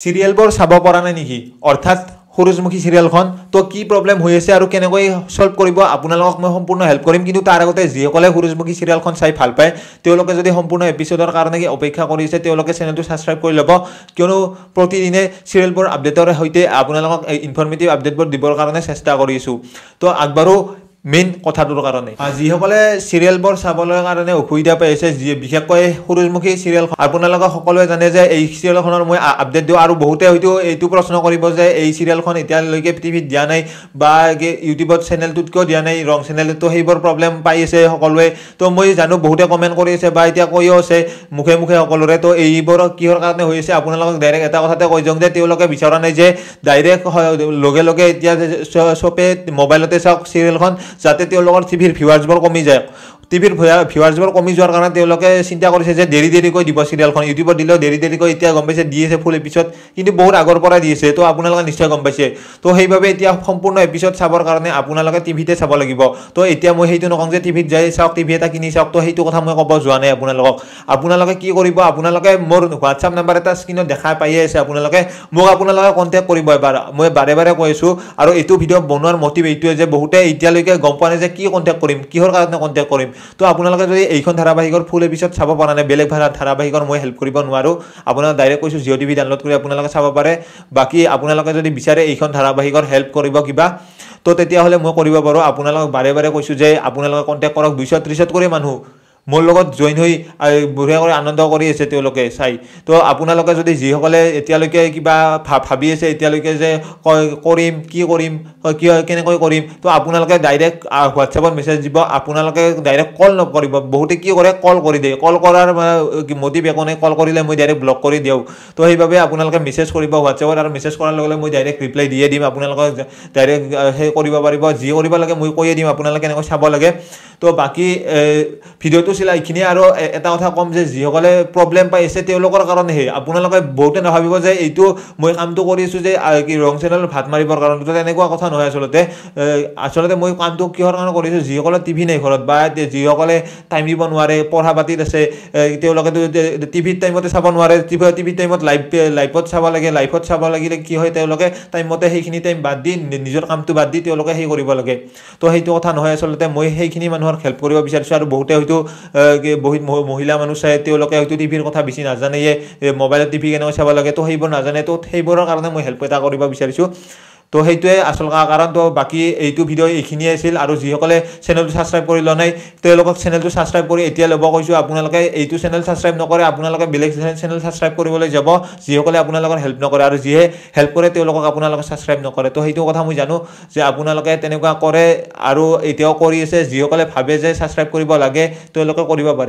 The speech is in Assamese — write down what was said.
সিৰিয়ালবোৰ চাব পৰা নাই নেকি অৰ্থাৎ সূৰজমুখী সিৰিয়ালখন তো কি প্ৰবলেম হৈ আছে আৰু কেনেকৈ সলভ কৰিব আপোনালোকক মই সম্পূৰ্ণ হেল্প কৰিম কিন্তু তাৰ আগতে যিসকলে সূৰজমুখী সিৰিয়ালখন চাই ভাল পায় তেওঁলোকে যদি সম্পূৰ্ণ এপিসোডৰ কাৰণে কি অপেক্ষা কৰিছে তেওঁলোকে চেনেলটো সাবস্ক্ৰাইব কৰি ল'ব কিয়নো প্ৰতিদিনে সিৰিয়ালবোৰ আপডেটৰ সৈতে আপোনালোকক ইনফৰমেটিভ আপডেটবোৰ দিবৰ কাৰণে চেষ্টা কৰিছো তো আগবাৰো মেইন কথাটোৰ কাৰণে যিসকলে সিৰিয়ালবোৰ চাবলৈ কাৰণে অসুবিধা পাইছে বিশেষকৈ সূৰজমুখী সিৰিয়াল আপোনালোকে সকলোৱে জানে যে এই সিৰিয়ালখনৰ মই আপডেট দিও আৰু বহুতে হয়তো এইটো প্ৰশ্ন কৰিব যে এই সিরিয়ালখন এতিয়ালৈকে টিভিত দিয়া নাই বা ইউটিউবত চেনেলটোত কিয় দিয়া নাই ৰং চেনেলটো সেইবোৰ প্ৰবলেম পাই আছে সকলোৱে তো মই জানো বহুতে কমেন্ট কৰি আছে বা এতিয়া কৈও আছে মুখে মুখে সকলোৰে তো এইবোৰ কিহৰ কাৰণে হৈ আছে আপোনালোকক ডাইৰেক্ট এটা কথাতে কৈ যাওঁ যে তেওঁলোকে বিচৰা নাই যে ডাইৰেক্ট লগে লগে এতিয়া সবে মোবাইলতে চাওক সিৰিয়ালখন যাতে তেওঁলোকৰ টিভিৰ ভিউৱাৰ্ছবোৰ কমি যায় টিভিৰ ভিউৱাৰ্ছবোৰ কমি যোৱাৰ কাৰণে তেওঁলোকে চিন্তা কৰিছে যে দেৰি দিব সিৰিয়ালখন ইউটিউবত দিলেও দেৰি এতিয়া গম পাইছে দি আছে ফুল এপিসোড কিন্তু বহুত আগৰ পৰা দি আছে তো আপোনালোকে নিশ্চয় গম পাইছে তো সেইভাবে এতিয়া সম্পূৰ্ণ এপিসোড চাবৰ কাৰণে আপোনালোকে টিভিতে চাব লাগিব তো এতিয়া মই সেইটো নকওঁ যে টিভিত যাই চাওক টিভি এটা কিনি চাওক তো সেইটো কথা মই ক'ব যোৱা নাই আপোনালোকে কি কৰিব আপোনালোকে মোৰ হোৱাটছআপ নাম্বাৰ এটা স্ক্ৰীনত দেখা পাইয়ে আছে আপোনালোকে মোক আপোনালোকে কন্টাক্ট কৰিব এবাৰ মই বাৰে বাৰে কৈছো আৰু এইটো ভিডিও বনোৱাৰ মোটিভ এইটোৱে যে বহুতে এতিয়ালৈকে গম পোৱা নাই যে কি কন্টাক্ট কৰিম কিহৰ কাৰণে কন্টাক্ট কৰিম তো আপোনালোকে যদি এইখন ধাৰাবাহিকৰ ফুল এপিসোড চাব পৰা নাই বেলেগ ধাৰাবাহিকৰ মই হেল্প কৰিব নোৱাৰো আপোনাক ডাইৰেক্ট কৈছো জিঅ টিভি ডাউনলোড কৰি আপোনালোকে চাব পাৰে বাকি আপোনালোকে যদি বিচাৰে এইখন ধাৰাবাহিকৰ হেল্প কৰিব কিবা তো তেতিয়া হলে মই কৰিব পাৰো আপোনালোকক বাৰে বাৰে কৈছো যে আপোনালোকে কন্টাক্ট কৰক 230 কৰি মানুহ মোৰ লগত জয়েন হৈ বঢ়িয়া কৰি আনন্দ কৰি আছে তেওঁলোকে চাই তো আপোনালোকে যদি যিসকলে এতিয়ালৈকে কিবা ভাবি আছে এতিয়ালৈকে যে কৰিম কি কৰিম কেনেকৈ কৰিম তো আপোনালোকে ডাইৰেক্ট হোৱাটছআপত মেছেজ দিব আপোনালোকে ডাইৰেক্ট কল নকৰিব বহুতে কি কৰে কল কৰি দিয়ে কল কৰাৰ মোটিভ একো নাই কল কৰিলে মই ডাইৰেক্ট ব্লক কৰি দিও তো সেইভাবে আপোনালোকে মেছেজ কৰিব হোৱাটছআপত আৰু মেছেজ কৰাৰ লগে লগে মই ডাইৰেক্ট ৰিপ্লাই দিয়ে দিম আপোনালোকে ডাইৰেক্ট সেই কৰিব পাৰিব যি কৰিব লাগে মই কৈয়ে দিম আপোনালোকে কেনেকৈ চাব লাগে তো বাকি ভিডিওটো ছিল এইখিনি আৰু এটা কথা কম যে যিসকলে প্ৰবলেম পাইছে তেওঁলোকৰ কাৰণে হে আপোনালোকে বহুতে নাভাবিব যে এইটো মই কামটো কৰিছো যে কি ৰং চেনেল ভাত মাৰিবৰ কাৰণে তো এনেকুৱা কথা নহয় আচলতে মই কামটো কিহৰ কাৰণে কৰিছো যিসকলে টিভি নাই ঘৰত বা যিসকলে টাইম দিব নোৱাৰে পঢ়া পাতিত আছে তেওঁলোকে টিভি টাইমতে চাব নোৱাৰে টিভি টাইমত লাইভত চাব লাগে লাইভত চাব লাগিলে কি হয় তেওঁলোকে টাইমতে সেইখিনি টাইম বাদ দি নিজৰ কামটো বাদ দি তেওঁলোকে সেই কৰিব লাগে তো সেইটো কথা নহয় আচলতে মই সেইখিনি মানুহৰ হেল্প কৰিব বিচাৰিছো আৰু বহুতে হয়তো বহুত মহিলা মানুহ চাই তেওঁলোকে হয়তো টিভিৰ কথা বেছি নাজানে মোবাইলত টিভি কেনেকৈ চাব লাগে তো সেইবোৰ নাজানে তো সেইবোৰৰ কাৰণে মই হেল্প এটা কৰিব বিচাৰিছো তো সেইটোৱে আসল কাৰণ তো বাকি এইটো ভিডিও এইখিনি আছিল আৰু যিসকলে চেনেলটো সাবস্ক্ৰাইব কৰি ল নাই তেওঁলোকক চেনেলটো সাবস্ক্ৰাইব কৰি এতিয়া ল'ব কৈছো আপোনালোকে এইটো চেনেল সাবস্ক্ৰাইব নকৰে আপোনালোকে বেলেগ চেনেল সাবস্ক্ৰাইব কৰিবলৈ যাব যিসকলে আপোনালোকৰ হেল্প নকৰে আৰু যিহে হেল্প কৰে তেওঁলোকক আপোনালোকে সাবস্ক্ৰাইব নকৰে তো সেইটো কথা মই জানো যে আপোনালোকে তেনেকুৱা কৰে আৰু এতিয়াও কৰি আছে যিসকলে ভাবে যে সাবস্ক্ৰাইব কৰিব লাগে তেওঁলোকে কৰিব পাৰে